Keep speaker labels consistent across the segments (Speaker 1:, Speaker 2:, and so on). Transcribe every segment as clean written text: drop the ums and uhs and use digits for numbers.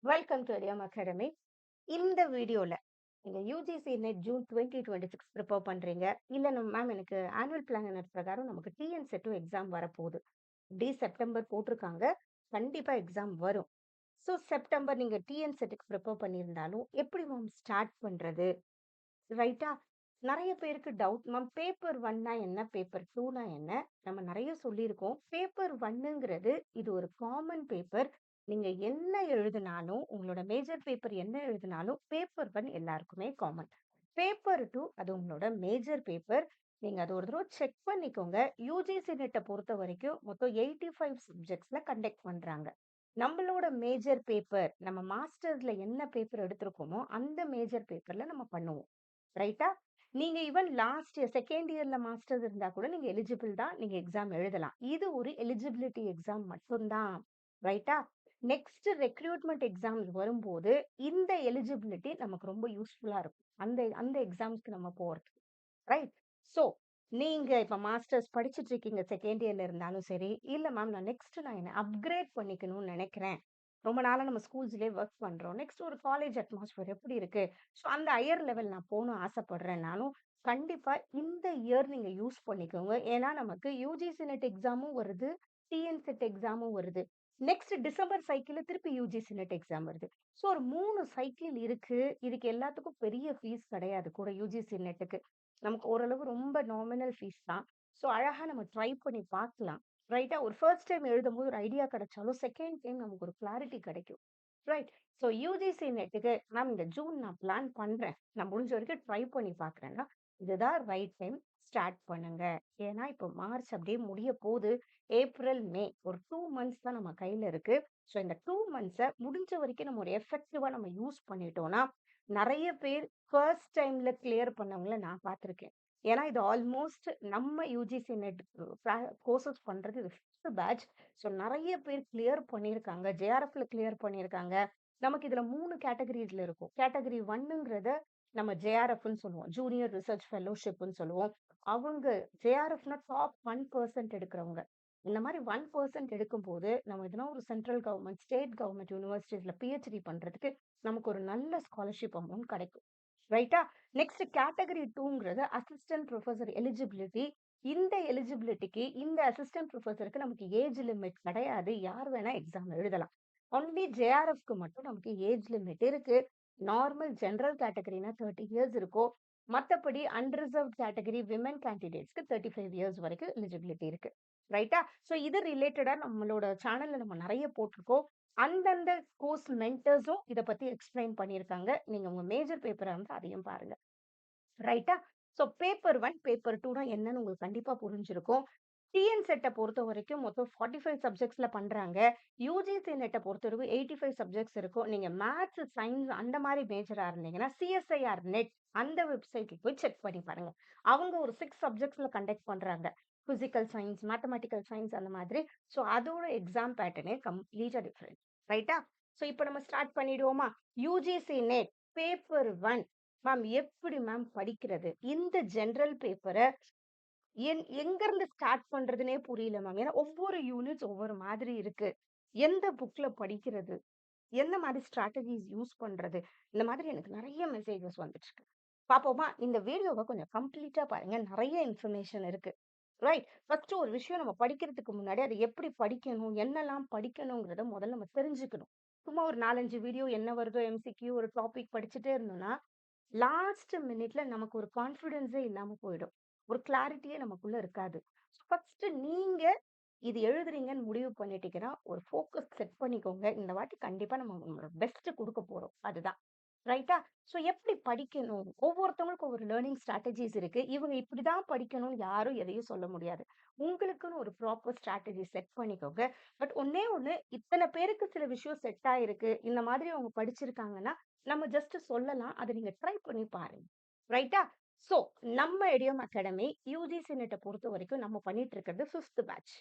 Speaker 1: Welcome to ATM academy. இந்த வீடியோல நீங்க யூஜிசி நெட் ஜூன் 2026 ப்ரிப்பேர் பண்றீங்க. இல்ல மேம் எனக்கு ஆனுவல் பிளான் பிரகாரம் நமக்கு டிஎன் செட்டும் எக்ஸாம் வரப்போகுது. செப்டம்பர் போட்டிருக்காங்க. கண்டிப்பா எக்ஸாம் வரும். ஸோ செப்டம்பர் நீங்க டிஎன் செட்டுக்கு ப்ரிப்பேர் பண்ணியிருந்தாலும் எப்படி மேம் ஸ்டார்ட் பண்றது? ரைட்டா? நெறைய பேருக்கு டவுட் மேம் பேப்பர் 1னா என்ன? பேப்பர் 2னா என்ன? நம்ம நெறைய சொல்லியிருக்கோம். பேப்பர் 1ங்கிறது இது ஒரு காமன் பேப்பர். நீங்க என்ன எழுதினாலும், உங்களோட மேஜர் பேப்பர் என்ன எழுதினாலும், பேப்பர் 1 எல்லாருக்குமே காமன். பேப்பர் 2 அது உங்களோட மேஜர் பேப்பர். நீங்க அத ஒரு தடவ செக் பண்ணிக்கோங்க. யுஜிசி நெட்ட பொறுத்தவரைக்கும் மொத்தம் 85 சப்ஜெக்ட்ஸ்ல கண்டக்ட் பண்றாங்க. நம்மளோட மேஜர் பேப்பர், நம்ம மாஸ்டர்ஸ்ல என்ன பேப்பர் எடுத்திருக்கோமோ, அந்த மேஜர் பேப்பர்ல நம்ம பண்ணுவோம். ரைட்டா? நீங்க ஈவன் லாஸ்ட் இயர் செகண்ட் இயர்ல மாஸ்டர்ஸ் இருந்தா கூட நீங்க எலிஜிபிள் தான். நீங்க எக்ஸாம் எழுதலாம். இது ஒரு எலிஜிபிலிட்டி எக்ஸாம் மட்டும் தான். ரைட்டா? நெக்ஸ்ட் ரெக்ரூட்மெண்ட் எக்ஸாம்ஸ் வரும்போது இந்த எலிஜிபிலிட்டி நமக்கு ரொம்ப யூஸ்ஃபுல்லா இருக்கும். அந்த அந்த எக்ஸாம்ஸ்க்கு நம்ம போறதுக்கு. ரைட்? சோ, நீங்க இப்ப மாஸ்டர்ஸ் படிச்சுட்டு இருக்கீங்க செகண்ட் இயர்ல இருந்தாலும் சரி, இல்ல மேம் நான் என்ன அப்கிரேட் பண்ணிக்கணும்னு நெனைக்கிறேன். ரொம்ப நாளா நம்ம ஸ்கூல்ஸ்லயே வொர்க் பண்றோம். நெக்ஸ்ட் ஒரு காலேஜ் அட்மாஸ்பியர் எப்படி இருக்கு? ஸோ அந்த ஹையர் லெவல் நான் போணும் ஆசைப்படுறேன்னாலும், கண்டிப்பா இந்த இயர் நீங்க யூஸ் பண்ணிக்கோங்க. ஏன்னா நமக்கு யுஜிசி நெட் எக்ஸாமும் வருது, டிஎன் செட் எக்ஸாமும் வருது. நெக்ஸ்ட் டிசம்பர் சைக்கிள்ல திருப்பி யுஜிசி நெட் எக்ஸாம் வருது. ஸோ ஒரு 3 சைக்கிள் இருக்கு. இதுக்கு எல்லாத்துக்கும் பெரிய ஃபீஸ் கிடையாது கூட யுஜிசி நெட்டுக்கு. நமக்கு ஓரளவு ரொம்ப நாமினல் ஃபீஸ் தான். ஸோ அழகா நம்ம ட்ரை பண்ணி பார்க்கலாம். ரைட்டா? ஒரு ஃபர்ஸ்ட் டைம் எழுதும்போது ஒரு ஐடியா கிடைச்சாலும், செகண்ட் டைம் நமக்கு ஒரு கிளாரிட்டி கிடைக்கும். ரைட். ஸோ யுஜிசி நெட்டுக்கு மேம் இந்த ஜூன் நான் பிளான் பண்றேன். நான் முடிஞ்ச வரைக்கும் ட்ரை பண்ணி பார்க்குறேன்னா, இதுதான் ரைட் டைம். ஸ்டார்ட் பண்ணுங்க. ஏன்னா இப்போ மார்ச் அப்படியே முடிய போது. ஏப்ரல், மே ஒரு 2 மந்த்ஸ் தான் நம்ம கையில இருக்கு. ஸோ இந்த 2 மந்த்ஸ முடிஞ்ச வரைக்கும் நம்ம ஒரு எஃபெக்டிவா நம்ம யூஸ் பண்ணிட்டோம்னா, நெறைய பேர் ஃபர்ஸ்ட் டைம்ல கிளியர் பண்ணவங்கள நான் பார்த்துருக்கேன். ஏன்னா இது ஆல்மோஸ்ட் நம்ம யுஜிசி நெட் கோர்சஸ் பண்றது இது 5த் பேட்ச். ஸோ நெறைய பேர் கிளியர் பண்ணியிருக்காங்க. ஜேஆர்எஃப்ல கிளியர் பண்ணியிருக்காங்க. நமக்கு இதுல 3 கேட்டகரிஸ்ல இருக்கும். கேட்டகரி 1ங்கிறத நம்ம ஜேஆர்எஃப்ன்னு சொல்லுவோம். ஜூனியர் ரிசர்ச் ஃபெல்லோஷிப்ன்னு சொல்லுவோம். அவங்க ஜேஆர்எஃப்னா டாப் 1% எடுக்கிறவங்க. இந்த மாரி 1% எடுக்கும்போது, நம்ம எதனா ஒரு சென்ட்ரல் கவர்ன்மெண்ட், ஸ்டேட் கவர்ன்மெண்ட் யூனிவர்சிட்டீஸ்ல பிஹெச்டி பண்றதுக்கு நமக்கு ஒரு நல்ல ஸ்காலர்ஷிப் அமௌண்ட் கிடைக்கும். ரைட்டா? நெக்ஸ்ட் கேட்டகரி 2ங்கிறது அசிஸ்டன்ட் புரொஃபசர் எலிஜிபிலிட்டி. இந்த எலிஜிபிலிட்டிக்கு இந்த அசிஸ்டன்ட் புரொஃபசருக்கு நமக்கு ஏஜ் லிமிட் கிடையாது. யார் வேணா எக்ஸாம் எழுதலாம். ஒன்லி ஜேஆர்எஃப்க்கு மட்டும் நமக்கு ஏஜ் லிமிட் இருக்கு. நார்மல் ஜெனரல் கேட்டகரினா 30 இயர்ஸ் இருக்கும். மத்தபடி அன்ரிசர்வ்ட் கேட்டகரி விமன் கேண்டிடேட்ஸ்க்கு 35 இயர்ஸ் வரைக்கும் எலிஜிபிலிட்டி இருக்கு. ரைட்டா? ஸோ இது ரிலேட்டடா நம்மளோட சேனல்ல நம்ம நெறைய போட்டிருக்கோம். அந்தந்த கோர்ஸ் மென்டர்ஸும் இத பத்தி எக்ஸ்பிளைன் பண்ணியிருக்காங்க. நீங்க உங்க மேஜர் பேப்பரா இருந்தா அதையும் பாருங்க. ரைட்டா? ஸோ பேப்பர் 1, பேப்பர் 2னா என்னன்னு உங்களுக்கு கண்டிப்பா புரிஞ்சிருக்கும். டிஎன் செட்ட பொறுத்தவரைக்கும் மொத்தம் 45 சப்ஜெக்ட்ஸ்ல பண்றாங்க. யுஜிசி நெட்ட பொறுத்தவரைக்கும் 85 சப்ஜெக்ட்ஸ் இருக்கும். நீங்க மேத்ஸ், சயன்ஸ் அந்த மாரி மேஜரா இருந்தீங்கன்னா, சிஎஸ்ஐஆர் நெட் அந்த வெப்சைட்ல போய் செக் பண்ணி பாருங்க. அவங்க ஒரு 6 சப்ஜெக்ட்ஸ்ல கண்டக்ட் பண்றாங்க. பிசிக்கல் சயன்ஸ், மேத்தமேட்டிக்கல் சயன்ஸ் அந்த மாதிரி. ஸோ அதோட எக்ஸாம் பேட்டர்னே கம்ப்ளீட்டா டிஃபரெண்ட். ரைட்டா? ஸோ இப்ப நம்ம ஸ்டார்ட் பண்ணிடுவோமா? யுஜிசி நெட் பேப்பர் 1 மேம் எப்படி மேம் படிக்கிறது? இந்த ஜெனரல் பேப்பர எங்கருந்து ஸ்டார்ட் பண்றதுன்னே புரியல மேம். ஏன்னா ஒவ்வொரு யூனிட்ஸ் ஒவ்வொரு மாதிரி இருக்கு. எந்த புக்ல படிக்கிறது? எந்த மாரி ஸ்ட்ராட்டஜிஸ் யூஸ் பண்றது? இந்த மாதிரி எனக்கு நெறைய மெசேஜஸ் வந்துட்டு இருக்கு. பாப்போமா? இந்த வீடியோவ கொஞ்சம் கம்ப்ளீட்டா பாருங்க. நெறைய இன்ஃபர்மேஷன் இருக்கு. ரைட். ஃபர்ஸ்ட் ஒரு விஷயம் நம்ம படிக்கிறதுக்கு முன்னாடி அத எப்படி படிக்கணும்? என்னலாம் படிக்கணுங்கிறத முதல்ல நம்ம தெரிஞ்சுக்கணும். சும்மா ஒரு 4, 5 வீடியோ என்ன வருதோ எம்சிக்யூ ஒரு டாபிக் படிச்சுட்டே இருந்தோம்னா, லாஸ்ட் மினிட்ல நமக்கு ஒரு கான்ஃபிடன்ஸே இல்லாம போயிடும். ஒரு கிளாரிட்டியே நமக்குள்ள இருக்காது. ஃபர்ஸ்ட் நீங்க இது எழுதுறீங்கன்னு முடிவு பண்ணிட்டீங்கன்னா, ஒரு ஃபோக்கஸ் செட் பண்ணிக்கோங்க. இந்த வாட்டி கண்டிப்பா நம்ம நம்மளோட பெஸ்ட் குடுக்க போறோம். அதுதான். ரைட்டா? ஸோ எப்படி படிக்கணும்? ஒவ்வொருத்தவங்களுக்கும் ஒவ்வொரு லேர்னிங் ஸ்ட்ராட்டஜிஸ் இருக்கு. இவங்க இப்படிதான் படிக்கணும்னு யாரும் எதையும் சொல்ல முடியாது. உங்களுக்குன்னு ஒரு ப்ராப்பர் ஸ்ட்ராட்டஜி செட் பண்ணிக்கோங்க. பட் ஒண்ணே ஒண்ணு, இத்தன பேருக்கு சில விஷயம் செட் ஆயிருக்கு. இந்த மாதிரி அவங்க படிச்சிருக்காங்கன்னா, நம்ம ஜஸ்ட் சொல்லலாம். அத நீங்க ட்ரை பண்ணி பாருங்க. ரைட்டா? ஸோ நம்ம எடியம் அகாடமி யுஜிசி நெட்ட பொறுத்தவரைக்கும் நம்ம பண்ணிட்டு இருக்கிறது 5த் பேட்ச்.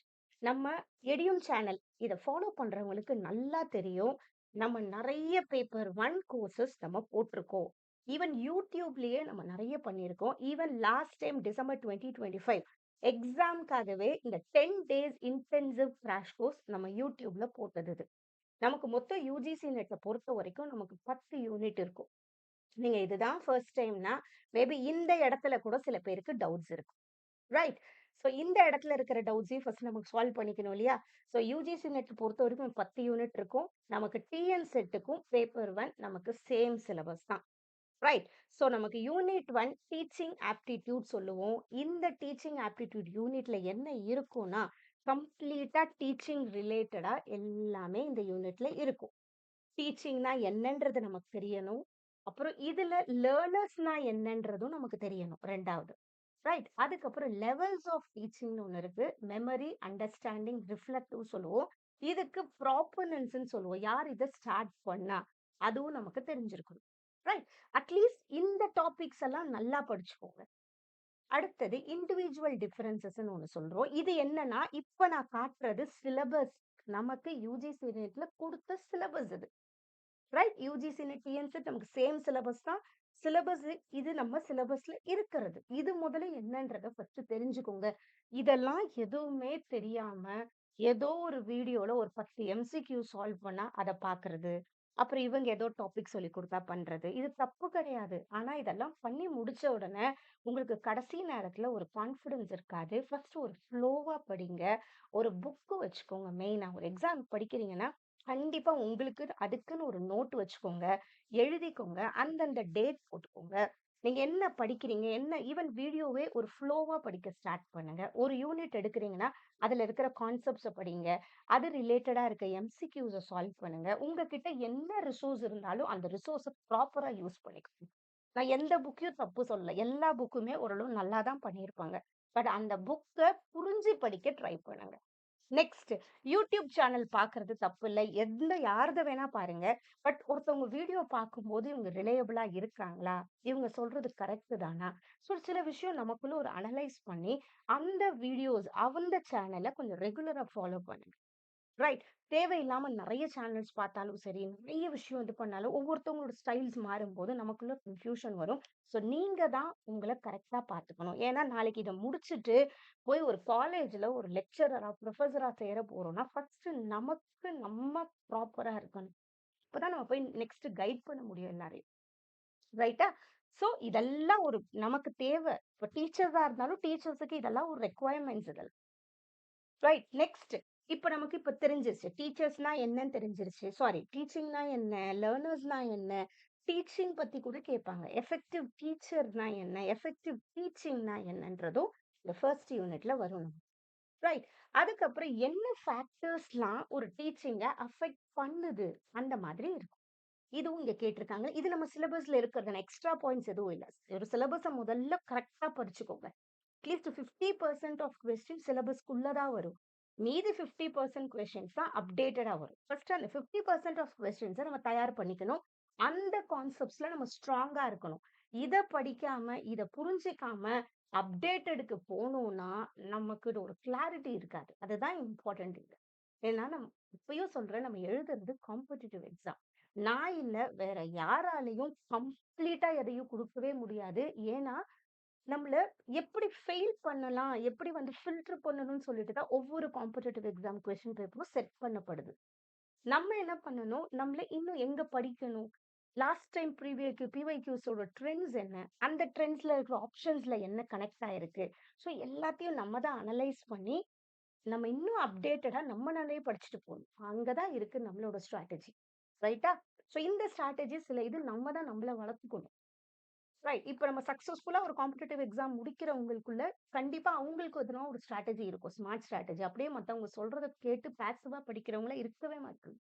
Speaker 1: நம்ம எடியம் சேனல் இத ஃபாலோ பண்றவங்களுக்கு நல்லா தெரியும். நம்ம நெறைய பேப்பர் 1 கோர்சஸ் நம்ம போட்டிருக்கோம். ஈவன் YouTubeலயே நம்ம நெறைய பண்ணியிருக்கோம். ஈவன் லாஸ்ட் டைம் டிசம்பர் 2025 எக்ஸாம்க்காகவே இந்த 10 டேஸ் இன்டென்சிவ் கிராஷ் கோர்ஸ் நம்ம YouTubeல போட்டது இது. நமக்கு மொத்தம் யுஜிசி நெட்ட பொறுத்த வரைக்கும் நமக்கு 10 யூனிட் இருக்கும். நீங்க இதுதான் ஃபர்ஸ்ட் டைம்னா, மேபி இந்த இடத்துல கூட சில பேருக்கு டவுட்ஸ் இருக்கும். ரைட். ஸோ இந்த இடத்துல இருக்கிற டவுட்ஸையும் ஃபர்ஸ்ட் நமக்கு சால்வ் பண்ணிக்கணும் இல்லையா? ஸோ யுஜிசி நெட் பொறுத்த வரைக்கும் 10 யூனிட் இருக்கும். நமக்கு டிஎன் செட்டுக்கும் பேப்பர் 1 நமக்கு சேம் சிலபஸ் தான். ரைட். ஸோ நமக்கு யூனிட் 1 டீச்சிங் ஆப்டிட்யூட் சொல்லுவோம். இந்த டீச்சிங் ஆப்டிட்யூட் யூனிட்ல என்ன இருக்கும்னா, கம்ப்ளீட்டா டீச்சிங் ரிலேட்டடா எல்லாமே இந்த யூனிட்ல இருக்கும். டீச்சிங்னா என்னன்றது நமக்கு தெரியணும். அப்புறம் இதுல லேர்னர்ஸ்னா என்னன்றதும் நமக்கு தெரியணும் 2வது. ரைட். அதுக்கப்புறம் லெவல்ஸ் ஆஃப் டீச்சிங்னு ஒண்ணு இருக்கு. மெமரி, அண்டர்ஸ்டாண்டிங், ரிஃப்ளெக்டிவ் சொல்லுவோம். இதுக்கு ப்ராப்பர்னன்ஸ்ன்னு சொல்லுவோம். யார் இத ஸ்டார்ட் பண்ணா? அதுவும் நமக்கு தெரிஞ்சிருக்கணும். ரைட். அட்லீஸ்ட் இந்த டாபிக்ஸ் எல்லாம் நல்லா படிச்சுக்கோங்க. அடுத்தது இண்டிவிஜுவல் டிஃபரன்சஸ்ன்னு ஒண்ணு சொல்றோம். இது என்னன்னா, இப்ப நான் காட்டுறது சிலபஸ். நமக்கு யுஜிசி நெட்ல குடுத்த சிலபஸ் இது. Right. UGC net, TN set நமக்கு சேம் சிலபஸ் தான். சிலபஸ் இது நம்ம சிலபஸ்ல இருக்கிறது. இது முதல்ல என்னன்றத ஃபர்ஸ்ட் தெரிஞ்சுக்கோங்க. இதெல்லாம் எதுவுமே தெரியாம, ஏதோ ஒரு வீடியோல ஒரு 10 எம்சிக்யூ சால்வ் பண்ணா அத பார்க்கிறது. அப்புறம் இவங்க ஏதோ டாபிக் சொல்லிக் குடுத்தா பண்றது. இது தப்பு கிடையாது. ஆனா இதெல்லாம் பண்ணி முடிச்ச உடனே உங்களுக்கு கடைசி நேரத்துல ஒரு கான்ஃபிடன்ஸ் இருக்காது. ஃபர்ஸ்ட் ஒரு ஃப்ளோவா படிங்க. ஒரு புக் வச்சுக்கோங்க மெயினா. ஒரு எக்ஸாம் படிக்கிறீங்கன்னா, கண்டிப்பா உங்களுக்கு அதுக்குன்னு ஒரு நோட் வச்சுக்கோங்க. எழுதிக்கோங்க. அந்தந்த டேட் போட்டுக்கோங்க. நீங்க என்ன படிக்கிறீங்க? என்ன ஈவன் வீடியோவே ஒரு ஃப்ளோவா படிக்க ஸ்டார்ட் பண்ணுங்க. ஒரு யூனிட் எடுக்கிறீங்கன்னா, அதுல இருக்கிற கான்செப்ட்ஸ படிங்க. அது ரிலேட்டடா இருக்க எம்சிக்யூஸ சால்வ் பண்ணுங்க. உங்ககிட்ட என்ன ரிசோர்ஸ் இருந்தாலும் அந்த ரிசோர்ஸ ப்ராப்பரா யூஸ் பண்ணிக்கோங்க. நான் எந்த புக்கையும் தப்பு சொல்லல. எல்லா புக்குமே ஓரளவு நல்லா தான் பண்ணியிருப்பாங்க. பட் அந்த புக்க புரிஞ்சு படிக்க ட்ரை பண்ணுங்க. நெக்ஸ்ட் யூடியூப் சேனல் பார்க்கறது தப்பில்ல. யாரத வேணா பாருங்க. பட் ஒருத்தவங்க வீடியோ பார்க்கும்போது இவங்க ரிலையபிளா இருக்காங்களா? இவங்க சொல்றது கரெக்ட் தானா? ஸோ சில விஷயம் நமக்குள்ள ஒரு அனலைஸ் பண்ணி, அந்த வீடியோஸ் அந்த சேனல கொஞ்சம் ரெகுலரா ஃபாலோ பண்ணுங்க. ரைட். தேவையில்லாம நெறைய சேனல்ஸ் பார்த்தாலும் சரி, நெறைய விஷயம் இது பண்ணாலும் ஒவ்வொருத்தவங்களோட ஸ்டைல்ஸ் மாறும்போது நமக்குள்ள கன்ஃப்யூஷன் வரும். ஸோ நீங்க தான் உங்கள கரெக்ட்டா பார்த்துக்கணும். ஏன்னா நாளைக்கு இத முடிச்சுட்டு போய் ஒரு காலேஜ்ல ஒரு லெக்சரரா, புரொஃபசரா சேர போறோம்னா, ஃபர்ஸ்ட் நமக்கு நம்ம ப்ராப்பரா இருக்கணும். அப்பதான் நம்ம போய் நெக்ஸ்ட் கைட் பண்ண முடியும் எல்லாரையும். ரைட்டா? ஸோ இதெல்லாம் ஒரு நமக்கு தேவ. இப்ப டீச்சர்ஸா இருந்தாலும் டீச்சர்ஸுக்கு இதெல்லாம் ஒரு ரெக்வயர்மெண்ட்ஸ் இதெல்லாம். ரைட். நெக்ஸ்ட். இப்ப நமக்கு தெரிஞ்சிருச்சு. டீச்சர்ஸ்னா என்னன்னு தெரிஞ்சிருச்சு. சாரி, டீச்சிங்னா என்ன? லேர்னர்ஸ்னா என்ன? டீச்சிங் பத்தி கூட கேட்பாங்க. எஃபெக்டிவ் டீச்சர்னா என்ன? எஃபெக்டிவ் டீச்சிங்னா என்னன்றதும் இந்த ஃபர்ஸ்ட் யூனிட்ல வரும் நமக்கு. ரைட். அதுக்கப்புறம் என்ன ஃபேக்டர்ஸ்லாம் ஒரு டீச்சிங்க அஃபெக்ட் பண்ணுது? அந்த மாதிரி இருக்கும். இதுவும் இங்க கேட்டிருக்காங்க. இது நம்ம சிலபஸ்ல இருக்கிறது. எக்ஸ்ட்ரா பாயிண்ட்ஸ் எதுவும் இல்ல. ஒரு சிலபஸ முதல்ல கரெக்ட்டா படிச்சுக்கோங்க. அட்லீஸ்ட் 50% ஆஃப் கொஸ்டின் சிலபஸ்க்குள்ள தான் வரும். மீதி 50% கொஸ்டின்ஸ் தான் அப்டேட்டடா வரும். ஃபர்ஸ்ட் அந்த 50% ஆஃப் கொஸ்டின்ஸ நம்ம தயார் பண்ணிக்கணும். அந்த கான்செப்ட்ஸ்ல நம்ம ஸ்ட்ராங்கா இருக்கணும். இத படிக்காம, இத புரிஞ்சுக்காம அப்டேட்டடுக்கு போனோம்னா, நமக்கு ஒரு கிளாரிட்டி இருக்காது. அதுதான் இம்பார்ட்டன்ட் இங்க. ஏன்னா இப்பயும் சொல்றேன், நம்ம எழுதுறது காம்படிட்டிவ் எக்ஸாம். நான் இல்ல, வேற யாராலயும் கம்ப்ளீட்டா எதையும் குடுக்கவே முடியாது. ஏன்னா நம்மள எப்படி ஃபெயில் பண்ணலாம், எப்படி வந்து ஃபில்டர் பண்ணணும்னு சொல்லிட்டு தான் ஒவ்வொரு காம்படிட்டிவ் எக்ஸாம் கொஸ்டின் பேப்பரும் செட் பண்ணப்படுது. நம்ம என்ன பண்ணணும், நம்மள இன்னும் எங்க படிக்கணும்? லாஸ்ட் டைம் பிவைக்யூஸோட ட்ரெண்ட்ஸ் என்ன? அந்த ட்ரெண்ட்ஸ்ல இருக்கிற ஆப்ஷன்ஸ்ல என்ன கனெக்ட் ஆயிருக்கு? ஸோ எல்லாத்தையும் நம்ம தான் அனலைஸ் பண்ணி, நம்ம இன்னும் அப்டேட்டடா நம்மனாலயே படிச்சுட்டு போணும். அங்க தான் இருக்கு நம்மளோட ஸ்ட்ராட்டஜி. ரைட்டா? ஸோ இந்த ஸ்ட்ராட்டஜி சில இது நம்ம தான் நம்மள வளர்த்துக்கணும். ரைட். இப்ப நம்ம சக்சஸ்ஃபுல்லா ஒரு காம்படிட்டிவ் எக்ஸாம் முடிக்கிறவங்களுக்குள்ள, கண்டிப்பா அவங்களுக்கு எதுனா ஒரு ஸ்ட்ராட்டஜி இருக்கும். Smart strategy. அப்படியே மத்தவங்க சொல்றத கேட்டு பாசிவா படிக்கிறவங்களா இருக்கவே மாட்டாங்க.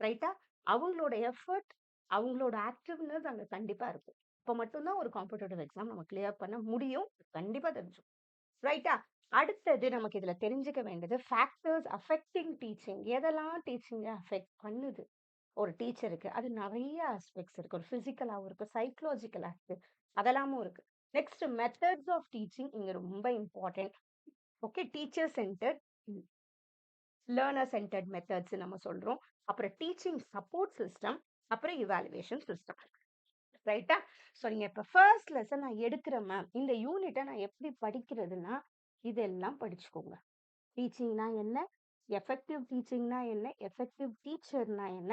Speaker 1: ரைட்டா? அவங்களோட எஃபோர்ட், அவங்களோட ஆக்டிவ்னஸ் அங்க கண்டிப்பா இருக்கும். அப்ப மட்டும் தான் ஒரு காம்படிட்டிவ் எக்ஸாம் நம்ம கிளியர் பண்ண முடியும். கண்டிப்பா தெரிஞ்சுக்கும். ரைட்டா? அடுத்தது நமக்கு இதுல தெரிஞ்சுக்க வேண்டியது ஃபேக்டர்ஸ் அஃபெக்டிங் டீச்சிங். எதெல்லாம் டீச்சிங்க அஃபெக்ட் பண்ணுது? ஒரு டீச்சருக்கு. அது நெறைய ஆஸ்பெக்ட்ஸ் இருக்கு. ஒரு பிசிக்கலாவும் இருக்கு, சைக்காலஜிக்கலா இருக்கு. அதெல்லாமும் இருக்கு. நெக்ஸ்ட் மெத்தட்ஸ் ஆஃப் டீச்சிங் இங்க ரொம்ப important. Okay. Teacher centred, learner centred methods நம்ம சொல்றோம். அப்புறம் டீச்சிங் சப்போர்ட் சிஸ்டம், அப்புறம் இவாலுவேஷன் சிஸ்டம். ரைட்டா? ஸோ நீங்க இப்ப ஃபர்ஸ்ட் லெசன் நான் எடுக்கிறேன் மேம். இந்த யூனிட்ட நான் எப்படி படிக்கிறதுன்னா, இதெல்லாம் படிச்சுக்கோங்க. டீச்சிங்னா என்ன? எஃபெக்டிவ் டீச்சிங்னா என்ன, எஃபெக்டிவ் டீச்சர்னா என்ன,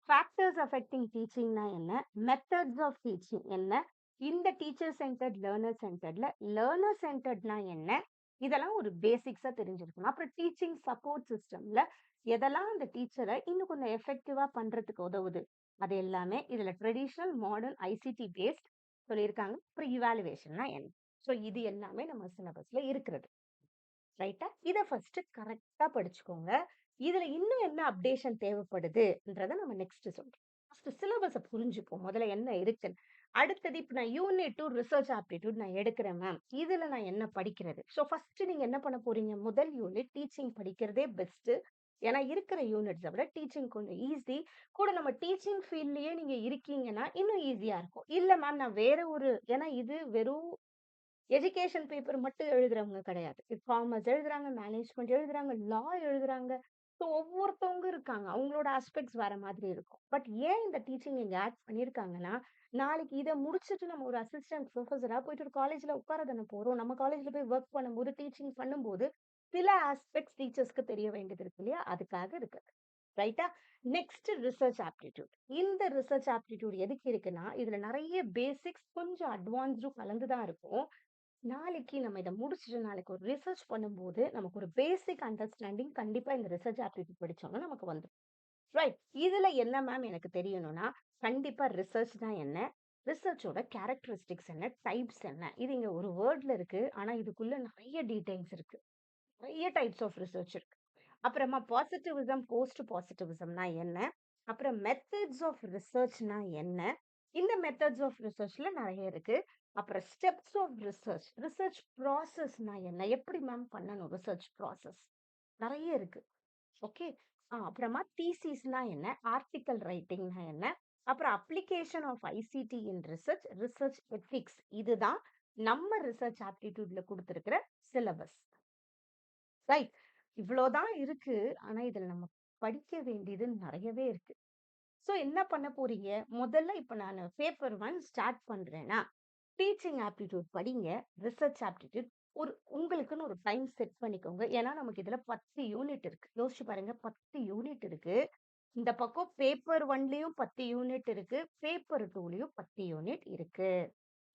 Speaker 1: ஃபேக்டர்ஸ் அஃபெக்டிங் டீச்சிங்னா என்ன, மெத்தட்ஸ் ஆஃப் டீச்சிங் என்ன, இந்த டீச்சர் சென்டர்ட் லேர்னர் சென்டர்ட்ல லேர்னர் சென்டர்ட்னா என்ன, இதெல்லாம் ஒரு பேசிக்ஸா தெரிஞ்சிருக்கணும். அப்புறம் டீச்சிங் சப்போர்ட் சிஸ்டம்ல எதெல்லாம் அந்த டீச்சரை இன்னும் கொஞ்சம் எஃபெக்டிவா பண்றதுக்கு உதவுது, அது எல்லாமே இதுல ட்ரெடிஷனல் மாடர்ன் ஐசிடி பேஸ்ட் சொல்லியிருக்காங்க. அப்புறம் இவாலுவேஷன்னா என்ன. ஸோ இது எல்லாமே நம்ம சிலபஸ்ல இருக்கிறது. ரைட்டா? இத ஃபர்ஸ்ட் கரெக்ட்டா படிச்சுக்கோங்க. இதுல இன்னும் என்ன அப்டேஷன் தேவைப்படுதுன்றத நம்ம நெக்ஸ்ட் சொல்றோம். ஃபர்ஸ்ட் சிலபஸ புரிஞ்சுப்போம். முதல்ல என்ன இருக்குன்னு. அடுத்தது இப்ப நான் யூனிட் 2 ரிசர்ச் ஆப்டிட்யூட் நான் எடுக்கிறேன் மேம். இதுல நான் என்ன படிக்கிறது? ஸோ ஃபர்ஸ்ட் நீங்க என்ன பண்ண போறீங்க? முதல் யூனிட் டீச்சிங் படிக்கிறதே பெஸ்ட். ஏன்னா இருக்கிற யூனிட்ஸ விட டீச்சிங் கொஞ்சம் ஈஸி. கூட நம்ம டீச்சிங் ஃபீல்ட்லயே நீங்க இருக்கீங்கன்னா இன்னும் ஈஸியா இருக்கும். இல்ல மேம் நான் வேற ஒரு ஏன்னா இது வெறும் எஜுகேஷன் பேப்பர் மட்டும் எழுதுறவங்க கிடையாது. காமர்ஸ் எழுதுறாங்க, மேனேஜ்மெண்ட் எழுதுறாங்க, லா எழுதுறாங்க. ஸோ ஒவ்வொருத்தவங்க இருக்காங்க. அவங்களோட ஆஸ்பெக்ட்ஸ் வேற மாதிரி இருக்கும். பட் ஏன் இந்த டீச்சிங் இங்க ஆட் பண்ணியிருக்காங்கன்னா, நாளைக்கு இத முடிச்சுட்டு நம்ம ஒரு அசிஸ்டன்ட் புரொஃபஸரா போயிட்டு ஒரு காலேஜ்ல உட்கார தானே போறோம். நம்ம காலேஜ்ல போய் ஒர்க் பண்ணும்போது, டீச்சிங் பண்ணும்போது, சில ஆஸ்பெக்ட்ஸ் டீச்சர்ஸ்க்கு தெரிய வேண்டியது இருக்கு இல்லையா? அதுக்காக இருக்கு. ரைட்டா? Next research aptitude. இந்த ரிசர்ச் ஆப்டிட்யூட் எதுக்கு இருக்குன்னா, இதுல நெறைய பேசிக்ஸ் கொஞ்சம் அட்வான்ஸ்டும் கலந்து தான் இருக்கும். நாளைக்கு நம்ம இத முடிச்சுட்டு நாளைக்கு ஒரு ரிசர்ச் பண்ணும்போது, நமக்கு ஒரு பேசிக் அண்டர்ஸ்டாண்டிங் கண்டிப்பா இந்த ரிசர்ச் ஆப்டிட்யூட் படிச்சோம்னா நமக்கு வந்துரும். ரைட். இதுல என்ன மேம் எனக்கு தெரியணும்னா, கண்டிப்பா ரிசர்ச்னா என்ன? ரிசர்ச்சோட கேரக்டரிஸ்டிக்ஸ் என்ன? டைப்ஸ் என்ன? இது இங்க ஒரு வேர்ட்ல இருக்கு. ஆனா இதுக்குள்ள நெறைய டீடைல்ஸ் இருக்கு. நெறைய டைப்ஸ் ஆஃப் ரிசர்ச் இருக்கு. அப்புறமா பாசிட்டிவிசம், போஸ்ட் பாசிட்டிவிசம்னா என்ன? அப்புறம் மெத்தட்ஸ் ஆஃப் ரிசர்ச்னா என்ன? இந்த மெத்தட்ஸ் ஆஃப் ரிசர்ச்ல நெறைய இருக்கு. அப்புறம் ஸ்டெப்ஸ் ஆஃப் ரிசர்ச், ரிசர்ச் ப்ராசஸ்னா என்ன? எப்படி மேம் பண்ணணும் ரிசர்ச் ப்ராசஸ்? நெறைய இருக்கு. ஓகே. அப்புறமா தீசிஸ்னா என்ன? ஆர்டிக்கல் ரைட்டிங்னா என்ன? அப்புறம் application of ICT in research, research ethics. இதுதான் நம்ம ரிசர்ச் ஆப்டிட்யூட்ல குடுத்திருக்கிற சிலபஸ். ரைட். இவ்வளோதான் இருக்கு. ஆனா, இதுல நம்ம படிக்க வேண்டியது நெறையவே இருக்கு. சோ என்ன பண்ண போறீங்க? முதல்ல இப்ப நானு பேப்பர் 1 ஸ்டார்ட் பண்றேன்னா, டீச்சிங் ஆப்டிட்யூட் படிங்க. ரிசர்ச் ஆப்டிட்யூட் ஒரு உங்களுக்குன்னு ஒரு டைம் செட் பண்ணிக்கோங்க. ஏன்னா, நமக்கு இதுல 10 யூனிட் இருக்கு. யோசிச்சு பாருங்க 10 யூனிட் இருக்கு. இந்த பக்கம் பேப்பர் 1லயும் 10 யூனிட் இருக்கு. பேப்பர் 2லயும் 10 யூனிட் இருக்கு.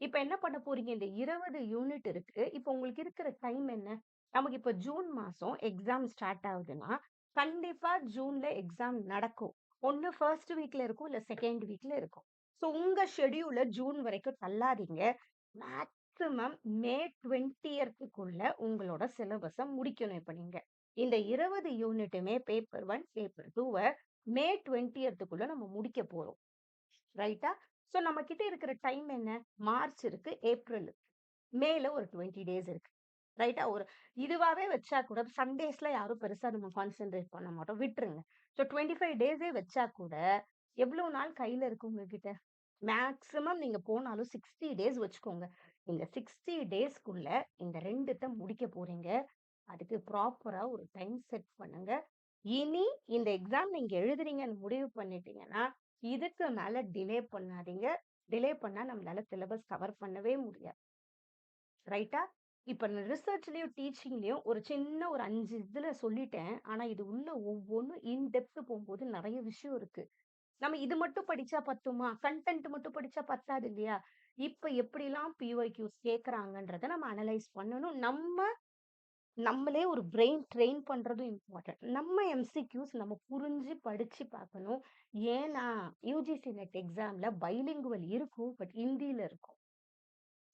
Speaker 1: இப்ப என்ன பண்ண போறீங்க? இந்த 20 யூனிட் இருக்கு. இப்ப உங்களுக்கு இருக்கிற டைம் என்ன? நமக்கு இப்ப ஜூன் மாசம் எக்ஸாம் ஸ்டார்ட் ஆகுதுன்னா, கண்டிப்பா ஜூன்ல எக்ஸாம் நடக்கும். ஒண்ணு ஃபர்ஸ்ட் வீக்ல இருக்கும், இல்ல செகண்ட் வீக்ல இருக்கும். ஸோ உங்க ஷெட்யூல ஜூன் வரைக்கும் தள்ளாதீங்க. மேக்ஸிமம் மே 20க்குள்ள உங்களோட சிலபஸ முடிக்கணும் இப்ப நீங்க. இந்த 20 யூனிட்டுமே பேப்பர் 1, பேப்பர் 2வ மே 20க்குள்ள நம்ம முடிக்க போறோம். ரைட்டா? ஸோ நம்ம கிட்ட இருக்கிற டைம் என்ன? மார்ச் இருக்கு, ஏப்ரல் இருக்கு. மேல ஒரு 20 டேஸ் இருக்கு. ரைட்டா? ஒரு இதுவாவே வச்சா கூட சண்டேஸ்ல யாரும் பெருசா நம்ம கான்சன்ட்ரேட் பண்ண மாட்டோம். விட்டுருங்க. ஸோ 25 டேஸே வச்சா கூட எவ்வளோ நாள் கையில இருக்கு உங்ககிட்ட? மேக்ஸிமம் நீங்க போனாலும் 60 டேஸ் வச்சுக்கோங்க. இந்த 60 டேஸ்க்குள்ள இந்த 2த்த முடிக்க போறீங்க. அதுக்கு ப்ராப்பரா ஒரு டைம் செட் பண்ணுங்க. இனி இந்த எக்ஸாம் நீங்க எழுதுறீங்கன்னு முடிவு பண்ணிட்டீங்கன்னா, இதுக்கு மேல டிலே பண்ணாதீங்க. டிலே பண்ணா நம்மளால சிலபஸ் கவர் பண்ணவே முடியாது. ரைட்டா? இப்ப நான் ரிசர்ச்லயும், டீச்சிங்லயும் ஒரு சின்ன ஒரு 5 இதுல சொல்லிட்டேன். ஆனா இது உள்ள ஒவ்வொன்னும் இன் டெப்த் போம்போது நெறைய விஷயம் இருக்கு. நம்ம இது மட்டும் படிச்சா பத்துமா? கன்டென்ட் மட்டும் படிச்சா பத்தாது இல்லையா? இப்ப எப்படிலாம் பிஒய்க்யூஸ் கேட்கறாங்கன்றத நம்ம அனலைஸ் பண்ணணும். நம்மளே ஒரு பிரெயின் ட்ரெயின் பண்றதும் இம்பார்ட்டன்ட். நம்ம எம்சிக்யூஸ் நம்ம புரிஞ்சு படிச்சு பார்க்கணும். ஏன்னா, யுஜிசி நெட் எக்ஸாம்ல பைலிங்குவல் இருக்கும். பட் ஹிந்தில இருக்கும்.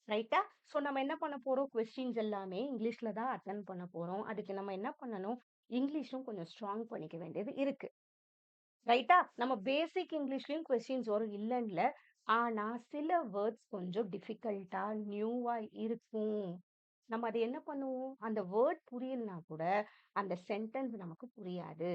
Speaker 1: ரைட்டா? ஸோ நம்ம என்ன பண்ண போறோம்? கொஸ்டின்ஸ் எல்லாமே இங்கிலீஷ்ல தான் அட்டெண்ட் பண்ண போறோம். அதுக்கு நம்ம என்ன பண்ணணும்? இங்கிலீஷும் கொஞ்சம் ஸ்ட்ராங் பண்ணிக்க வேண்டியது இருக்கு. ரைட்டா? நம்ம பேசிக் இங்கிலீஷ்லயும் கொஸ்டின்ஸ் வரும் இல்லன்னு இல்ல. ஆனா, சில வேர்ட்ஸ் கொஞ்சம் டிஃபிகல்ட்டா, நியூவா இருக்கும். நம்ம அத என்ன பண்ணுவோம்? அந்த வேர்ட் புரியலனா கூட, அந்த சென்டென்ஸ் நமக்கு புரியாது.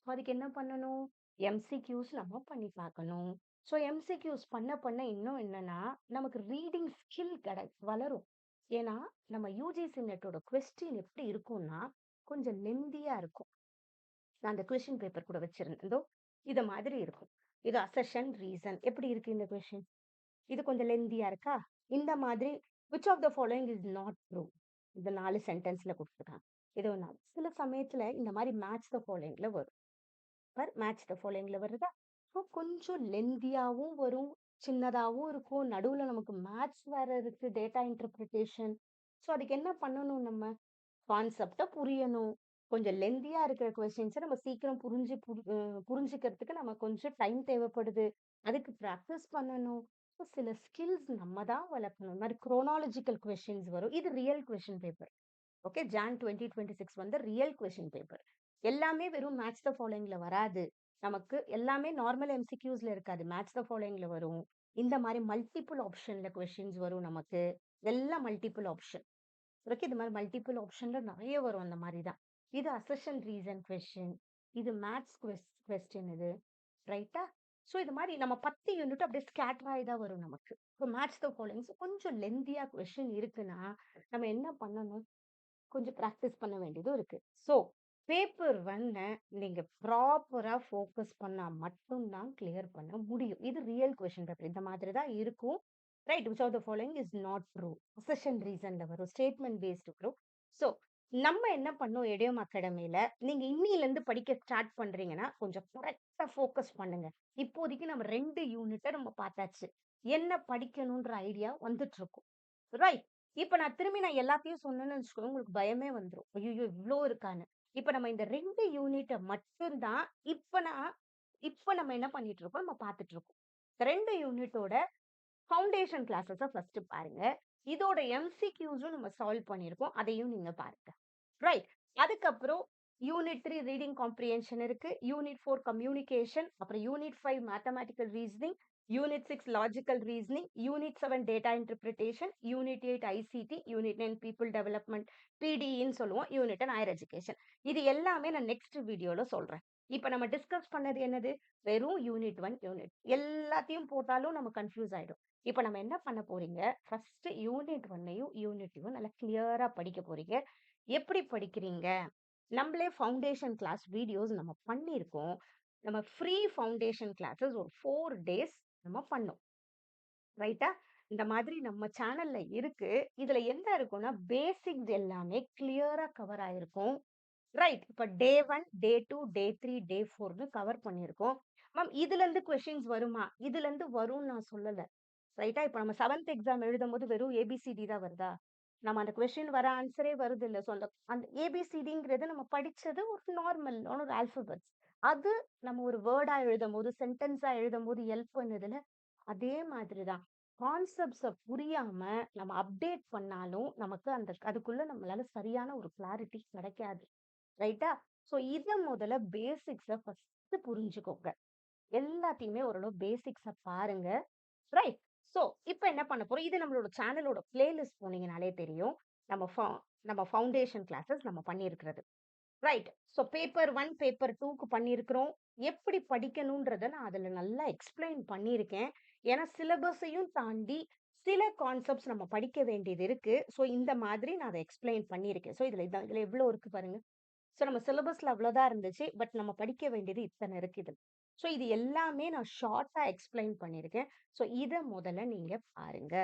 Speaker 1: ஸோ அதுக்கு என்ன பண்ணணும்? எம்சிக்யூஸ் நம்ம பண்ணி பார்க்கணும். ஸோ எம்சிக்யூஸ் பண்ண பண்ண இன்னும் என்னன்னா, நமக்கு ரீடிங் ஸ்கில் வளரும். ஏன்னா, நம்ம யுஜிசி நெட்டோட கொஸ்டின் எப்படி இருக்கும்னா, கொஞ்சம் லென்தியா இருக்கும். நான் அந்த கொஸ்டின் பேப்பர் கூட வச்சிருந்தேன். இதோ இத மாதிரி இருக்கும். இது அசர்ஷன், ரீசன் எப்படி இருக்கு இந்த கொஸ்டின்? இது கொஞ்சம் லென்தியா இருக்கா? இந்த மாதிரி which of the following is not true? இந்த 4 சென்டென்ஸ்ல குடுத்துருக்காங்க. இது ஒண்ணு. சில சமயத்துல இந்த மாரி மேட்ச் த ஃபாலோயிங்ல வரும். மேட்ச் த ஃபாலோயிங்ல வருதா? ஸோ கொஞ்சம் லென்தியாவும் வரும், சின்னதாவும் இருக்கும். நடுவுல நமக்கு மேத்ஸ் வேற இருக்கு, டேட்டா இன்டர்பிரிட்டேஷன். ஸோ அதுக்கு என்ன பண்ணணும் நம்ம? கான்செப்ட்ட புரியணும். கொஞ்சம் லென்தியா இருக்கிற கொஸ்டின்ஸ நம்ம சீக்கிரம் புரிஞ்சுக்கிறதுக்கு நமக்கு கொஞ்சம் டைம் தேவைப்படுது. அதுக்கு பிராக்டிஸ் பண்ணணும். ஸோ சில ஸ்கில்ஸ் நம்ம தான் வளர்க்கணும். இந்த மாரி குரோனாலஜிக்கல் கொஸ்டின்ஸ் வரும். இது real question paper. Okay. John 2026 வந்து ரியல் கொஸ்டின் பேப்பர். எல்லாமே வெறும் மேட்ச் த ஃபாலோயிங்ல வராது. நமக்கு எல்லாமே நார்மல் எம்சிக்யூஸ்ல இருக்காது. மேட்ச் த ஃபாலோயிங்ல வரும். இந்த மாரி மல்டிபிள் ஆப்ஷன்ல கொஸ்டின்ஸ் வரும் நமக்கு. எல்லாம் மல்டிபிள் ஆப்ஷன். ஓகே. இது மாரி மல்டிபிள் ஆப்ஷன்ல நெறைய வரும் அந்த மாரி தான். இது அசர்ஷன் ரீசன் கொஸ்டின். இது மேத்ஸ் கொஸ்டின் இது. ரைட்டா? ஸோ இது மாரி நம்ம 10 யூனிட் அப்படியே ஸ்கேட்டர் ஆயி தான் வரும் நமக்கு. இப்போ மேட்ச் த ஃபாலோயிங்ஸ் கொஞ்சம் லென்தியா கொஸ்டின் இருக்குன்னா, நம்ம என்ன பண்ணணும்? கொஞ்சம் பிராக்டிஸ் பண்ண வேண்டியதும் இருக்கு. ஸோ பேப்பர் 1 நீங்க ப்ராப்பரா ஃபோக்கஸ் பண்ணா மட்டும் தான் கிளியர் பண்ண முடியும். இது ரியல் கொஸ்டின் பேப்பர். இந்த மாதிரி தான் இருக்கும். Right. Which of the following is not true. Assertion ரீசன்ல வரும். ஸ்டேட்மெண்ட் பேஸ்டு வரும். ஸோ நம்ம என்ன பண்ணோம் இடியம் அகாடமில, நீங்க இன்னிலிருந்து படிக்க ஸ்டார்ட் பண்றீங்கன்னா, கொஞ்சம் கரெக்ட்டா ஃபோக்கஸ் பண்ணுங்க. இப்போதைக்கு நம்ம 2 யூனிட்ட நம்ம பார்த்தாச்சு. என்ன படிக்கணுன்ற ஐடியா வந்துட்டு இருக்கும். ரைட். இப்ப நான் எல்லாத்தையும் சொன்னேன்னு வச்சுக்கோங்க, உங்களுக்கு பயமே வந்துரும். ஐய்யய்யோ! இவ்ளோ இருக்கான்னு. இப்ப நம்ம இந்த 2 யூனிட்ட மட்டும் தான் இப்ப நம்ம என்ன பண்ணிட்டு இருக்கோம், நம்ம பார்த்துட்டு இருக்கோம். 2 யூனிட்டோட ஃபவுண்டேஷன் கிளாஸஸ ஃபர்ஸ்ட் பாருங்க. இதோட எம்சிக்யூஸும் நம்ம சால்வ் பண்ணியிருக்கோம். அதையும் நீங்க பாருங்க. ரைட். அதுக்கப்புறம் யூனிட் 3 ரீடிங் காம்ப்ரிஹென்ஷன் இருக்கு. யூனிட் 4 கம்யூனிகேஷன், அப்புறம் unit 5 mathematical reasoning, unit 6 logical reasoning, unit 7 data interpretation, unit 8 ICT, unit 9 people development, பிடிஇன்னு சொல்லுவோம். Unit 10 higher education. இது எல்லாமே நான் நெக்ஸ்ட் வீடியோல சொல்றேன். இப்ப நம்ம டிஸ்கஸ் பண்ணது என்னது? வெறும் யூனிட் 1 யூனிட். எல்லாத்தையும் போட்டாலும் நம்ம கன்ஃப்யூஸ் ஆயிடும். இப்ப நம்ம என்ன பண்ண போறீங்க? ஃபர்ஸ்ட் யூனிட் 1யும், யூனிட் 2யும் நல்லா கிளியரா படிக்க போறீங்க. எப்படி படிக்கிறீங்க? நம்மளே ஃபவுண்டேஷன் கிளாஸ் வீடியோஸ் நம்ம பண்ணியிருக்கோம். நம்ம ஃப்ரீ ஃபவுண்டேஷன் கிளாஸஸ் ஒரு 4 டேஸ் நம்ம பண்ணோம். ரைட்டா? இந்த மாதிரி நம்ம சேனல்ல இருக்கு. இதுல என்ன இருக்கும்னா, பேசிக்ஸ் எல்லாமே கிளியரா கவர் ஆயிருக்கும். ரைட். இப்ப டே 1, டே 2, டே 3, டே 4ன்னு கவர் பண்ணியிருக்கோம். மேம் இதுலருந்து கொஸ்டின்ஸ் வருமா? இதுலருந்து வரும்னு நான் சொல்லல. ரைட்டா? இப்ப நம்ம 7த் எக்ஸாம் எழுதும்போது வெறும் ஏபிசிடி தான் வருதா? நம்ம அந்த கொஸ்டின் வர ஆன்ஸரே வருதில்ல. ஸோ அந்த ஏபிசிடிங்கிறது நம்ம படிச்சது ஒரு நார்மல் ஒரு ஆல்ஃபபெட்ஸ். அது நம்ம ஒரு வேர்டா எழுதும்போது, சென்டென்ஸா எழுதும்போது ஹெல்ப் பண்ணுதுல்ல. அதே மாதிரி தான். கான்செப்ட்ஸ புரியாம நம்ம அப்டேட் பண்ணாலும், நமக்கு அதுக்குள்ள நம்மளால சரியான ஒரு கிளாரிட்டி கிடைக்காது. ரைட்டா? ஸோ இத முதல்ல பேசிக்ஸ ஃபர்ஸ்ட் புரிஞ்சுக்கோங்க. எல்லாத்தையுமே ஓரளவு பேசிக்ஸ பாருங்க. ரைட். ஸோ இப்ப என்ன பண்ண போறோம்? இது நம்மளோட சேனலோட பிளேலிஸ்ட் போனீங்கனாலே தெரியும். நம்ம நம்ம ஃபவுண்டேஷன் கிளாஸஸ் நம்ம பண்ணியிருக்கிறது. ரைட். ஸோ பேப்பர் 1, பேப்பர் 2க்கு பண்ணியிருக்கிறோம். எப்படி படிக்கணும்ன்றத நான் அதுல நல்லா எக்ஸ்பிளைன் பண்ணியிருக்கேன். ஏன்னா சிலபஸையும் தாண்டி சில கான்செப்ட்ஸ் நம்ம படிக்க வேண்டியது இருக்கு. ஸோ இந்த மாதிரி நான் அத எக்ஸ்பிளைன் பண்ணியிருக்கேன். ஸோ இதுல எவ்ளோ இருக்கு பாருங்க. ஸோ நம்ம சிலபஸ்ல அவ்வளோதான் இருந்துச்சு. பட் நம்ம படிக்க வேண்டியது இத்தனை இருக்கு இதுல. ஸோ இது எல்லாமே நான் ஷார்ட்டா எக்ஸ்பிளைன் பண்ணியிருக்கேன். ஸோ இத முதல்ல நீங்க பாருங்க.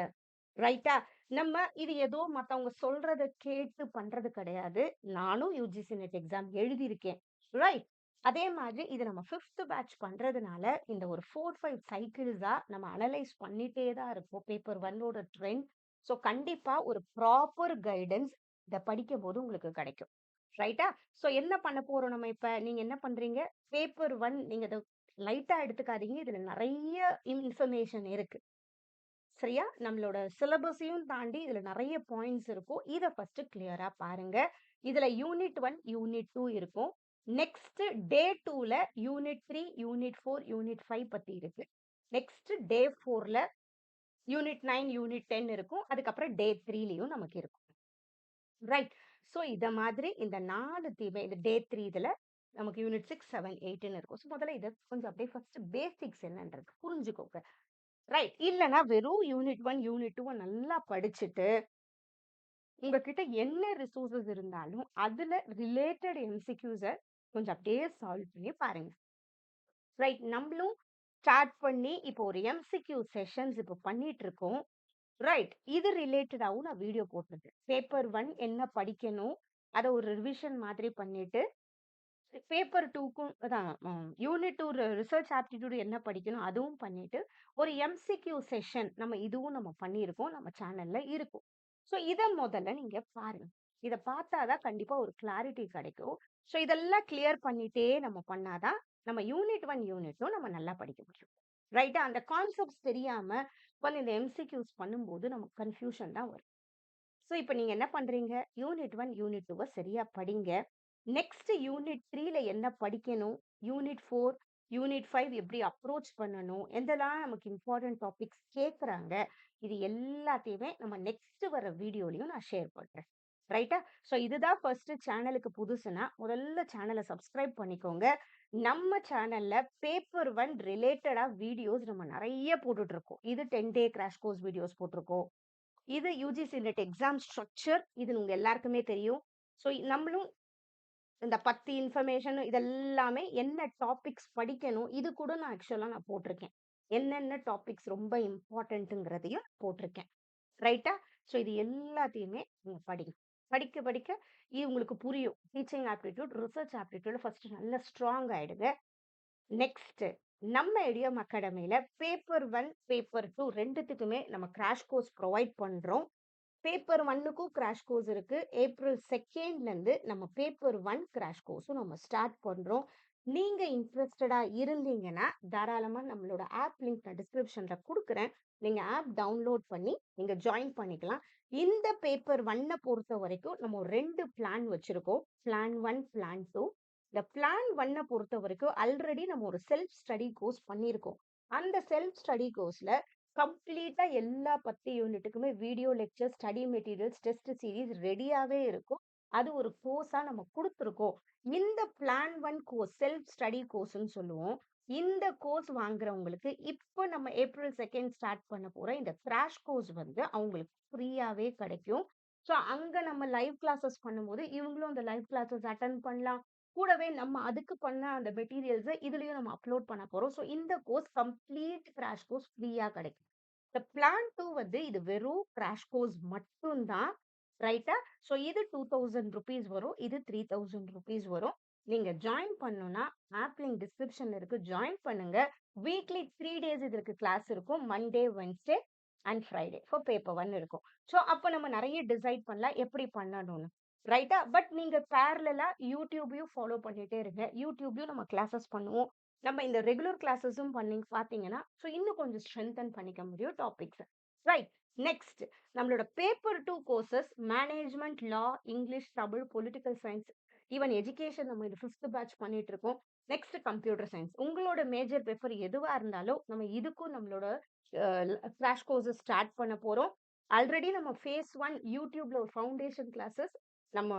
Speaker 1: ரைட்டா? நம்ம இது ஏதோ மத்தவங்க சொல்றத கேட்டு பண்றது கிடையாது. நானும் யுஜிசி நெட் எக்ஸாம் எழுதியிருக்கேன். ரைட்? அதே மாதிரி இது நம்ம 5த் பேட்ச் பண்றதுனால, இந்த ஒரு 4, 5 சைக்கிள்ஸா நம்ம அனலைஸ் பண்ணிட்டே தான் இருக்கோம். Paper 1ஓட trend. ஸோ கண்டிப்பா ஒரு ப்ராப்பர் கைடன்ஸ் இத படிக்கும்போது உங்களுக்கு கிடைக்கும். ரைட்டா? ஸோ என்ன பண்ண போறோம் நம்ம இப்ப? நீங்க என்ன பண்றீங்க? பேப்பர் 1 நீங்க இத லைட்டா எடுத்துக்காதீங்க. இதுல நெறைய இன்ஃபர்மேஷன் இருக்கு. சரியா? நம்மளோட சிலபஸையும் தாண்டி இதுல நெறைய பாயிண்ட்ஸ் இருக்கும். இத ஃபர்ஸ்ட் கிளியரா பாருங்க. இதுல யூனிட் 1, யூனிட் 2 இருக்கும். நெக்ஸ்ட் டே 2ல யூனிட் 3, யூனிட் 4, யூனிட் 5 பத்தி இருக்கு. நெக்ஸ்ட் டே 4ல யூனிட் 9, யூனிட் 10 இருக்கும். அதுக்கப்புறம் டே 3லயும் நமக்கு இருக்கும். ரைட். ஸோ இத மாதிரி இந்த 4 இந்த டே 3 இதுல நமக்கு யூனிட் 6, 7, 8ன்னு இருக்கும். ஸோ முதல்ல இத கொஞ்சம் அப்படியே ஃபர்ஸ்ட் பேசிக்ஸ் என்னன்றது புரிஞ்சுக்கோங்க. ரைட். இல்லன்னா வெறும் யூனிட் 1, யூனிட் 2 நல்லா படிச்சுட்டு, உங்ககிட்ட என்ன ரிசோர்ஸஸ் இருந்தாலும், அதுல ரிலேட்டட் எம்சிக்யூஸ கொஞ்சம் அப்படியே சால்வ் பண்ணி பாருங்க. ரைட். நம்மளும் ஸ்டார்ட் பண்ணி இப்போ ஒரு எம்சிக்யூ செஷன்ஸ் இப்போ பண்ணிட்டு இருக்கோம். ரைட். இது ரிலேட்டடாவும் நான் வீடியோ போட்டிருக்கேன். பேப்பர் 1 என்ன படிக்கணும்? அத ஒரு ரிவிஷன் மாதிரி பண்ணிட்டு, பேப்பர் 2க்கும் அதான் யூனிட் 2 ரிசர்ச் ஆப்டிட்யூட் என்ன படிக்கணும் அதுவும் பண்ணிட்டு, ஒரு எம்சிக்யூ செஷன் இதுவும் நம்ம பண்ணியிருக்கோம். நம்ம சேனல்ல இருக்கும். ஸோ இத முதல்ல நீங்க பாருங்க. இத பார்த்தா தான் கண்டிப்பா ஒரு கிளாரிட்டி கிடைக்கும். ஸோ இதெல்லாம் கிளியர் பண்ணிட்டே நம்ம பண்ணா தான், நம்ம யூனிட் 1, யூனிட் 2 நம்ம நல்லா படிக்க முடியும். ரைட்டா? அந்த கான்செப்ட்ஸ் தெரியாம உட்காந்து இந்த எம்சிக்யூஸ் பண்ணும்போது நமக்கு கன்ஃப்யூஷன் தான் வரும். ஸோ இப்ப நீங்க என்ன பண்றீங்க? யூனிட் 1, யூனிட் 2வ சரியா படிங்க. நெக்ஸ்ட் யூனிட் 3ல என்ன படிக்கணும்? யூனிட் 4, யூனிட் 5 எப்படி அப்ரோச் பண்ணணும்? எதெல்லாம் நமக்கு இம்பார்ட்டன்ட் டாபிக்ஸ் கேட்குறாங்க? இது எல்லாத்தையுமே நம்ம நெக்ஸ்ட் வர வீடியோலயும் நான் ஷேர் பண்றேன். ரைட்டா? ஸோ இதுதான் ஃபர்ஸ்ட் சேனலுக்கு புதுசுனா, முதல்ல சேனல சப்ஸ்கிரைப் பண்ணிக்கோங்க. நம்ம சேனல்ல பேப்பர் 1 ரிலேட்டடா வீடியோஸ் நம்ம நெறைய போட்டுட்டு இருக்கோம். இது 10 டே கிராஷ் கோர்ஸ் வீடியோஸ் போட்டிருக்கோம். இது யுஜிசி நெட் எக்ஸாம் ஸ்ட்ரக்சர். இது உங்க எல்லாருக்குமே தெரியும். ஸோ நம்மளும் இந்த 10 இன்ஃபர்மேஷன் இதெல்லாமே என்ன டாபிக்ஸ் படிக்கணும், இது கூட நான் போட்டிருக்கேன். என்னென்ன டாபிக்ஸ் ரொம்ப இம்பார்ட்டன்ட்ங்கிறதையும் போட்டிருக்கேன். ரைட்டா? ஸோ இது எல்லாத்தையுமே நீங்க படிங்க. படிக்க படிக்க இது உங்களுக்கு புரியும். டீச்சிங் ஆப்டிட்யூட், ரிசர்ச் ஆப்டிட்யூட்ல ஃபர்ஸ்ட் நல்லா ஸ்ட்ராங் ஆயிடுங்க. நெக்ஸ்ட் நம்ம இடியம் அகாடமில பேப்பர் 1, பேப்பர் 2 2த்துக்குமே நம்ம கிராஷ் கோர்ஸ் ப்ரொவைட் பண்றோம். பேப்பர் 1க்கும் கிராஷ் கோர்ஸ் இருக்கு. ஏப்ரல் 2ண்ட்லேருந்து நம்ம பேப்பர் 1 கிராஷ் கோர்ஸும் நம்ம ஸ்டார்ட் பண்றோம். நீங்க இன்ட்ரெஸ்டடா இருந்தீங்கன்னா, தாராளமா நம்மளோட ஆப் லிங்க் நான் டிஸ்கிரிப்ஷன்ல குடுக்குறேன். நீங்க ஆப் டவுன்லோட் பண்ணி நீங்க ஜாயின் பண்ணிக்கலாம். இந்த பேப்பர் 1 பொறுத்த வரைக்கும் நம்ம 2 பிளான் வச்சிருக்கோம். Plan 1, plan 2. இந்த பிளான் 1 பொறுத்த வரைக்கும் ஆல்ரெடி நம்ம ஒரு செல்ஃப் ஸ்டடி கோர்ஸ் பண்ணியிருக்கோம். அந்த செல்ஃப் ஸ்டடி கோர்ஸ்ல கம்ப்ளீட்டா எல்லா 10 யூனிட்டுக்குமே video lecture, study materials, test series ரெடியாவே இருக்கும். அது ஒரு கோர்ஸா நம்ம குடுத்துருக்கோம். இந்த பிளான் 1 கோர்ஸ், செல்ஃப் ஸ்டடி கோர்ஸ்ன்னு சொல்லுவோம். இந்த கோர்ஸ் வாங்குறவங்களுக்கு இப்ப நம்ம ஏப்ரல் 2ண்ட் ஸ்டார்ட் பண்ண போற இந்த கிராஷ் கோர்ஸ் அவங்களுக்கு ஃப்ரீயாவே கிடைக்கும். ஸோ அங்க நம்ம லைவ் கிளாஸஸ் பண்ணும்போது, இவங்களும் அந்த லைவ் கிளாஸஸ் அட்டெண்ட் பண்ணலாம். கூடவே நம்ம அதுக்கு பண்ண அந்த மெட்டீரியல்ஸ இதுலயும் நம்ம அப்லோட் பண்ண போறோம். ஸோ இந்த கோர்ஸ் கம்ப்ளீட் கிராஷ் கோர்ஸ் ஃப்ரீயா கிடைக்கும். இந்த பிளான் 2 இது வெறும் கிராஷ் கோர்ஸ் மட்டும் தான். ரைட்டா? ஸோ இது ₹2000 வரும். இது ₹3000 வரும். நீங்க ஜாயின் பண்ணணும்னா, ஆப் லிங்க் டிஸ்கிரிப்ஷன்ல இருக்கு. ஜாயின் பண்ணுங்க. வீக்லி 3 டேஸ் இதற்கு கிளாஸ் இருக்கும். Monday, Wednesday and Friday for paper 1 இருக்கும். ஸோ அப்ப நம்ம நெறைய டிசைட் பண்ணலாம் எப்படி பண்ணணும்னு. ரைட்டா? பட் நீங்க பேரலலா யூடியூபையும் ஃபாலோ பண்ணிட்டே இருங்க. யூடியூப்லயும் நம்ம கிளாஸஸ் பண்ணுவோம். நம்ம இந்த ரெகுலர் கிளாஸஸும் பார்த்தீங்கன்னா, ஸோ இன்னும் கொஞ்சம் ஸ்ட்ரெங்தன் பண்ணிக்க முடியும் டாபிக்ஸ. ரைட். நெக்ஸ்ட் நம்மளோட paper 2 courses management, law, English, Tamil, political science, even education நம்ம இது 5த் பேட்ச் பண்ணிட்டு இருக்கோம். நெக்ஸ்ட் கம்ப்யூட்டர் சயன்ஸ். உங்களோட மேஜர் பேப்பர் எதுவா இருந்தாலும், நம்ம இதுக்கும் நம்மளோட அ கிராஷ் கோர்ஸஸ் ஸ்டார்ட் பண்ண போறோம். ஆல்ரெடி நம்ம ஃபேஸ் 1 யூடியூப்ல ஒரு ஃபவுண்டேஷன் கிளாஸஸ் நம்ம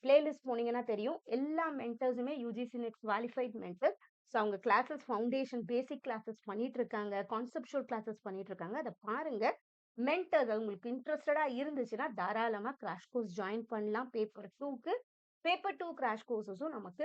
Speaker 1: பிளேலிஸ்ட் போனீங்கன்னா தெரியும். எல்லா மென்டர்ஸுமே UGC NET qualified mentor. So அவங்க கிளாஸஸ் ஃபவுண்டேஷன், பேசிக் கிளாஸஸ் பண்ணிட்டு இருக்காங்க. கான்செப்சுவல் கிளாஸஸ் பண்ணிட்டு இருக்காங்க. அத பாருங்க. மென்டர்ஸ் உங்களுக்கு இன்ட்ரஸ்டடா இருந்துச்சுன்னா, தாராளமா கிராஷ் கோர்ஸ் ஜாயின் பண்ணலாம். பேப்பர் 2க்கு. பேப்பர் 2 கிராஷ் கோர்ஸஸும் நமக்கு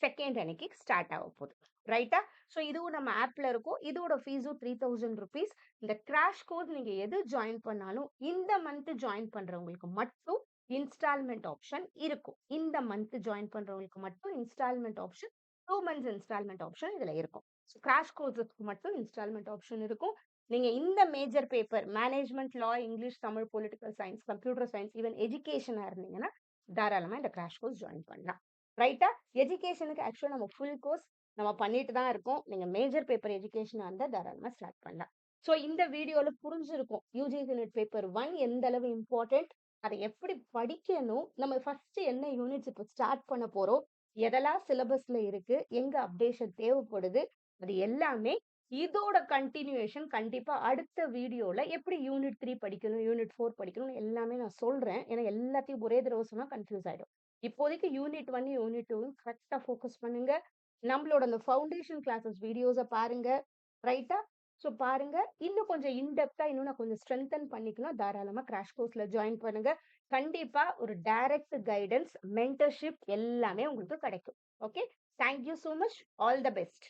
Speaker 1: 2ண்ட் அன்னைக்கு ஸ்டார்ட் ஆக போகுது. ரைட்டா? ஸோ இதுவும் நம்ம ஆப்ல இருக்கும். இதோட ஃபீஸும் ₹3000. இந்த கிராஷ் கோர்ஸ் நீங்க எது ஜாயின் பண்ணாலும், இந்த மந்த் ஜாயின் பண்றவங்களுக்கு மட்டும் இன்ஸ்டால்மென்ட் ஆப்ஷன் இருக்கும். இந்த மந்த் ஜாயின் பண்றவங்களுக்கு மட்டும் instalment option, 2 months instalment option இதுல இருக்கும். ஸோ கிராஷ் கோர்ஸஸ்க்கு மட்டும் இன்ஸ்டால்மென்ட் ஆப்ஷன் இருக்கும். நீங்க இந்த major paper management, law, English, Tamil, political science, computer science, even எஜுகேஷனா இருந்தீங்கன்னா, தாராளமா இந்த கிராஷ் கோர்ஸ் ஜாயின் பண்ணலாம். ரைட்டா? எஜுகேஷனுக்கு ஆக்சுவலா நம்ம ஃபுல் கோர்ஸ் நம்ம பண்ணிட்டு தான் இருக்கோம். நீங்க மேஜர் பேப்பர் எஜுகேஷனா இருந்தா தாராளமா ஸ்டார்ட் பண்ணலாம். ஸோ இந்த வீடியோல புரிஞ்சிருக்கும். யுஜிசி நெட் பேப்பர் 1 எந்த அளவு இம்பார்ட்டன்ட், அத எப்படி படிக்கணும், நம்ம ஃபர்ஸ்ட் என்ன யூனிட்ஸ் இப்ப ஸ்டார்ட் பண்ண போறோம், எதெல்லாம் சிலபஸ்ல இருக்கு, எங்க அப்டேஷன் தேவைப்படுது, அது எல்லாமே இதோட கன்டினியூவேஷன் கண்டிப்பா அடுத்த வீடியோல எப்படி யூனிட் 3 படிக்கணும், யூனிட் 4 படிக்கணும்னு எல்லாமே நான் சொல்றேன். ஏன்னா எல்லாத்தையும் ஒரே தடவ சொன்னா கன்ஃப்யூஸ் ஆயிடும். இப்போதைக்கு யூனிட் 1, யூனிட் 2 கரெக்ட்டா ஃபோக்கஸ் பண்ணுங்க. நம்மளோட அந்த ஃபவுண்டேஷன் கிளாஸஸ் வீடியோஸ பாருங்க. ரைட்டா? ஸோ பாருங்க. இன்னும் கொஞ்சம் இன்டெப்த்தா இன்னும் நான் கொஞ்சம் ஸ்ட்ரெங்தன் பண்ணிக்கணும். தாராளமா கிராஷ் கோர்ஸ்ல ஜாயின் பண்ணுங்க. கண்டிப்பா ஒரு டைரக்ட் கைடன்ஸ், மென்டர்ஷிப் எல்லாமே உங்களுக்கு கிடைக்கும். Okay. Thank you so much. All the best.